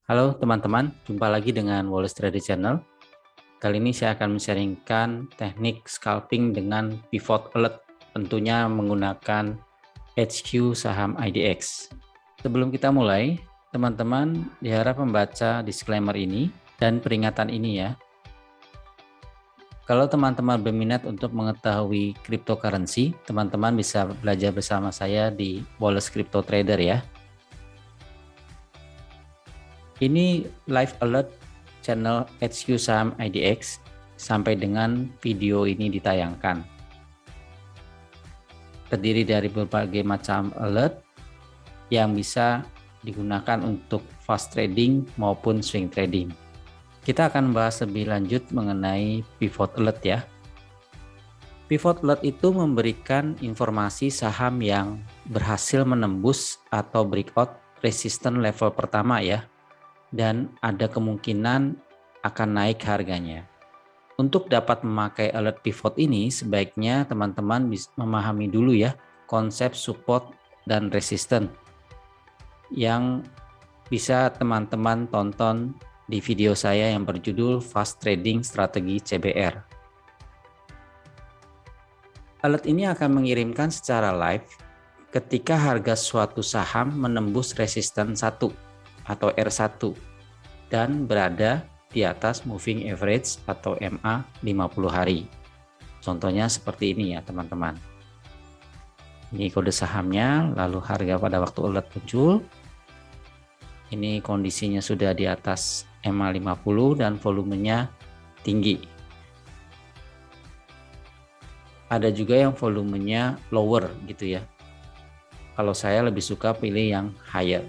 Halo teman-teman, jumpa lagi dengan Wallace Trader Channel. Kali ini saya akan men-sharingkan teknik scalping dengan pivot alert, tentunya menggunakan HQ saham IDX. Sebelum kita mulai, teman-teman diharap membaca disclaimer ini dan peringatan ini ya. Kalau teman-teman berminat untuk mengetahui cryptocurrency, teman-teman bisa belajar bersama saya di Wallace Crypto Trader ya. Ini live alert channel HQ saham IDX sampai dengan video ini ditayangkan. Terdiri dari berbagai macam alert yang bisa digunakan untuk fast trading maupun swing trading. Kita akan bahas lebih lanjut mengenai pivot alert ya. Pivot alert itu memberikan informasi saham yang berhasil menembus atau breakout resistance level pertama ya, dan ada kemungkinan akan naik harganya. Untuk dapat memakai alert pivot ini, sebaiknya teman-teman bisa memahami dulu ya konsep support dan resistance yang bisa teman-teman tonton di video saya yang berjudul Fast Trading Strategi CBR. Alert ini akan mengirimkan secara live ketika harga suatu saham menembus resistance 1 atau R1 dan berada di atas moving average atau MA 50 hari. Contohnya seperti ini ya teman-teman. Ini kode sahamnya, lalu harga pada waktu alert muncul. Ini kondisinya sudah di atas MA 50 dan volumenya tinggi. Ada juga yang volumenya lower gitu ya. Kalau saya lebih suka pilih yang higher.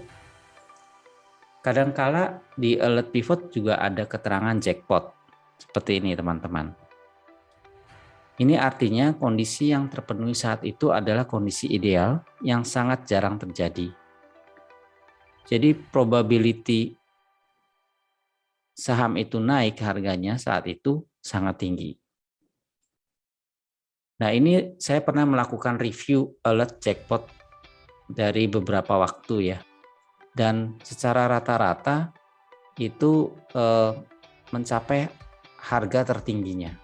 Kadangkala di alert pivot juga ada keterangan jackpot. Seperti ini teman-teman. Ini artinya kondisi yang terpenuhi saat itu adalah kondisi ideal yang sangat jarang terjadi. Jadi probability saham itu naik harganya saat itu sangat tinggi. Nah, ini saya pernah melakukan review alert jackpot dari beberapa waktu ya. Dan secara rata-rata itu mencapai harga tertingginya.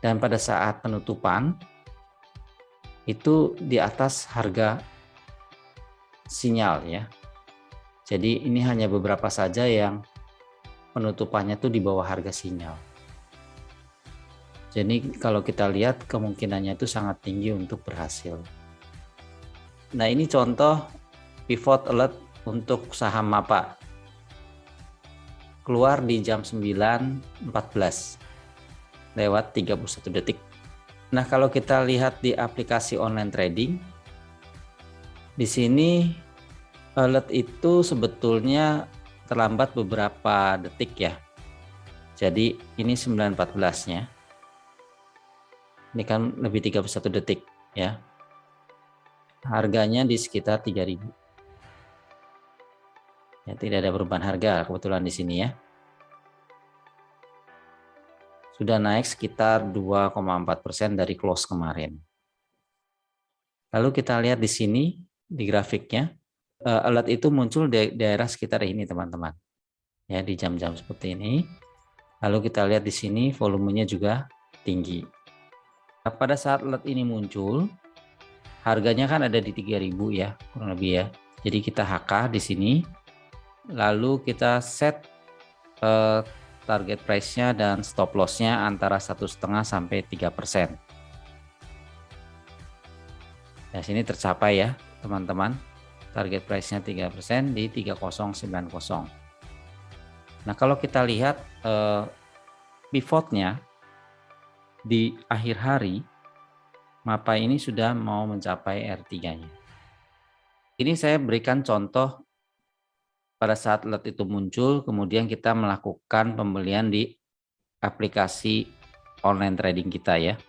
Dan pada saat penutupan itu di atas harga sinyal ya. Jadi ini hanya beberapa saja yang penutupannya tuh di bawah harga sinyal. Jadi kalau kita lihat kemungkinannya itu sangat tinggi untuk berhasil. Nah, ini contoh pivot alert untuk saham MAPA. Keluar di jam 9.14 lewat 31 detik. Nah, kalau kita lihat di aplikasi online trading, di sini alert itu sebetulnya terlambat beberapa detik ya. Jadi ini 9.14-nya. Ini kan lebih 31 detik ya. Harganya di sekitar 3.000. Ya, tidak ada perubahan harga kebetulan di sini ya. Sudah naik sekitar 2,4% dari close kemarin. Lalu kita lihat di sini di grafiknya, alert itu muncul di daerah sekitar ini teman-teman. Ya, di jam-jam seperti ini. Lalu kita lihat di sini volumenya juga tinggi. Nah, pada saat alert ini muncul, harganya kan ada di 3.000 ya, kurang lebih ya. Jadi kita HK di sini. Lalu kita set target price-nya dan stop loss-nya antara 1,5 sampai 3%. Nah, sini tercapai ya, teman-teman. Target price-nya 3% di 3090. Nah, kalau kita lihat pivotnya di akhir hari, MAPA ini sudah mau mencapai R3-nya. Ini saya berikan contoh pada saat alert itu muncul, kemudian kita melakukan pembelian di aplikasi online trading kita ya.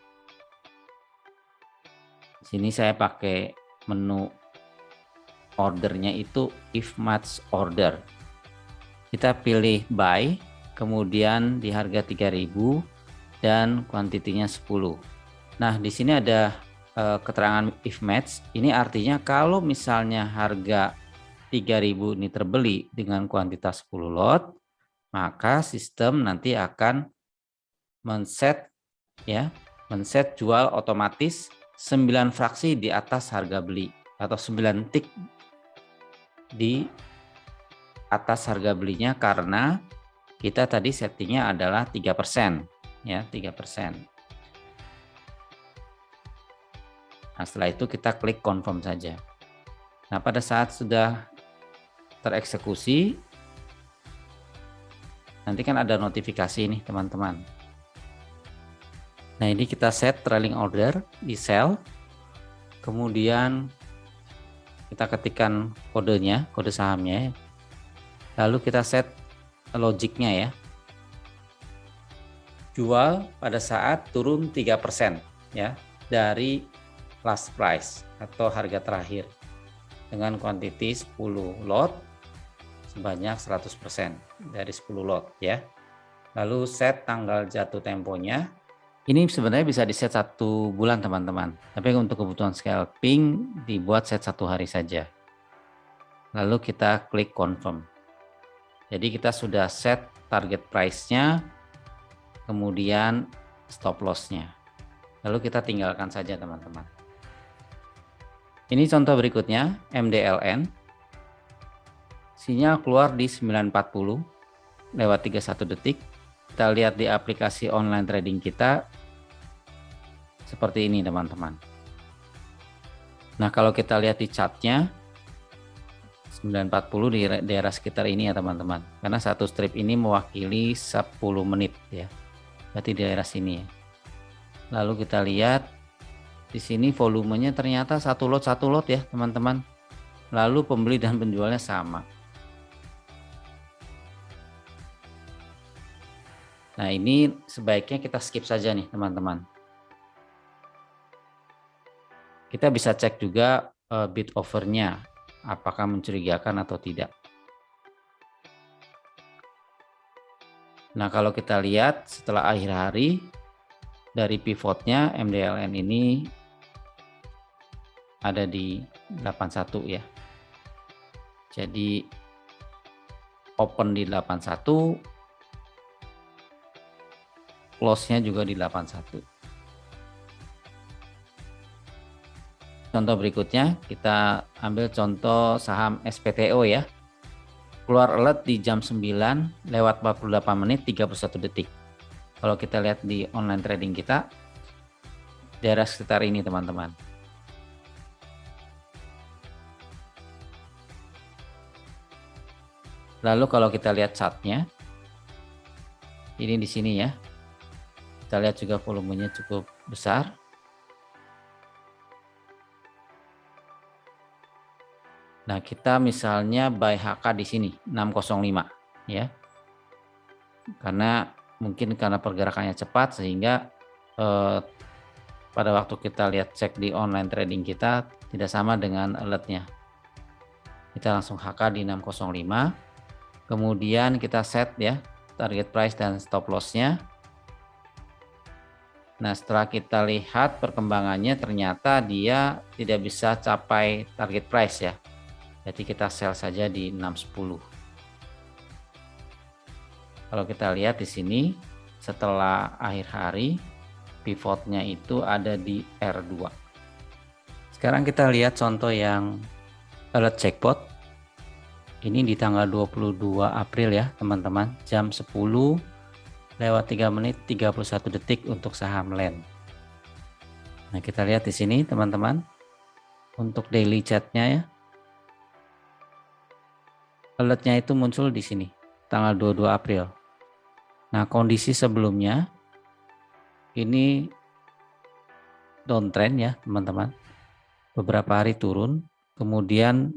Sini saya pakai menu ordernya itu if match order. Kita pilih buy, kemudian di harga 3.000 dan kuantitinya 10. Nah, di sini ada keterangan if match. Ini artinya kalau misalnya harga 3.000 ini terbeli dengan kuantitas 10 lot, maka sistem nanti akan men-set jual otomatis 9 fraksi di atas harga beli atau 9 tick di atas harga belinya, karena kita tadi settingnya adalah 3%, ya, 3%. Nah, setelah itu kita klik confirm saja. Nah, pada saat sudah tereksekusi, nanti kan ada notifikasi nih teman-teman. Nah, ini kita set trailing order di sell, kemudian kita ketikkan kodenya, kode sahamnya, lalu kita set logiknya ya. Jual pada saat turun 3% ya dari last price atau harga terakhir dengan kuantiti 10 lot sebanyak 100% dari 10 lot ya. Lalu set tanggal jatuh temponya. Ini sebenarnya bisa di set 1 bulan teman-teman, tapi untuk kebutuhan scalping dibuat set 1 hari saja. Lalu kita klik confirm. Jadi kita sudah set target price-nya, kemudian stop loss-nya. Lalu kita tinggalkan saja teman-teman. Ini contoh berikutnya, MDLN. Sinyal keluar di 9.40 lewat 31 detik. Kita lihat di aplikasi online trading kita seperti ini teman-teman. Nah, kalau kita lihat di chartnya 9.40 di daerah sekitar ini ya teman-teman, karena satu strip ini mewakili 10 menit ya, berarti di daerah sini ya. Lalu kita lihat di sini volumenya ternyata satu lot ya teman-teman. Lalu pembeli dan penjualnya sama. Nah, ini sebaiknya kita skip saja nih teman-teman. Kita bisa cek juga bid overnya, apakah mencurigakan atau tidak. Nah, kalau kita lihat setelah akhir hari, dari pivotnya MDLN ini ada di 81 ya. Jadi open di 81, close-nya juga di 81. Contoh berikutnya kita ambil contoh saham SPTO ya. Keluar alert di jam 9 lewat 48 menit 31 detik. Kalau kita lihat di online trading kita, daerah sekitar ini teman-teman. Lalu kalau kita lihat chartnya, ini di sini ya. Kita lihat juga volumenya cukup besar. Nah, kita misalnya buy HK di sini 605 ya. Karena mungkin karena pergerakannya cepat sehingga pada waktu kita lihat cek di online trading kita tidak sama dengan alertnya. Kita langsung HK di 605. Kemudian kita set ya target price dan stop loss-nya. Nah, setelah kita lihat perkembangannya ternyata dia tidak bisa capai target price ya. Jadi kita sell saja di 610. Kalau kita lihat di sini setelah akhir hari pivotnya itu ada di R2. Sekarang kita lihat contoh yang alert jackpot. Ini di tanggal 22 April ya teman-teman, jam 10 lewat 3 menit 31 detik untuk saham LAN. Nah, kita lihat di sini teman-teman untuk daily chartnya ya. Alertnya itu muncul di sini tanggal 22 April. Nah, kondisi sebelumnya ini downtrend ya teman-teman. Beberapa hari turun, kemudian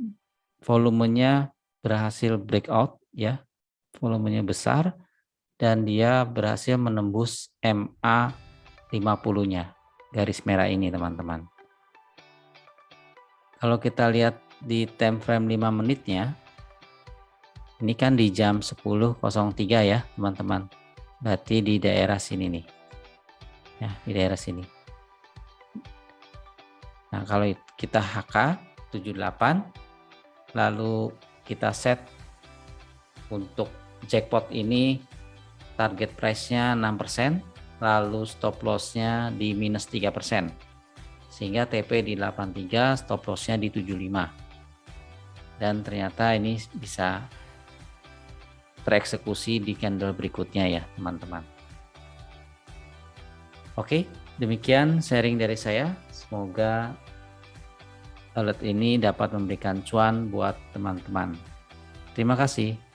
volumenya berhasil breakout ya. Volumenya besar dan dia berhasil menembus MA 50-nya, garis merah ini teman-teman. Kalau kita lihat di time frame 5 menitnya, ini kan di jam 10.03 ya teman-teman, berarti di daerah sini nih ya, di daerah sini. Nah, kalau kita HK 78 lalu kita set untuk jackpot ini target price-nya 6%, lalu stop loss-nya di minus 3%. Sehingga TP di 83, stop loss-nya di 75. Dan ternyata ini bisa tereksekusi di candle berikutnya ya, teman-teman. Oke, demikian sharing dari saya. Semoga alert ini dapat memberikan cuan buat teman-teman. Terima kasih.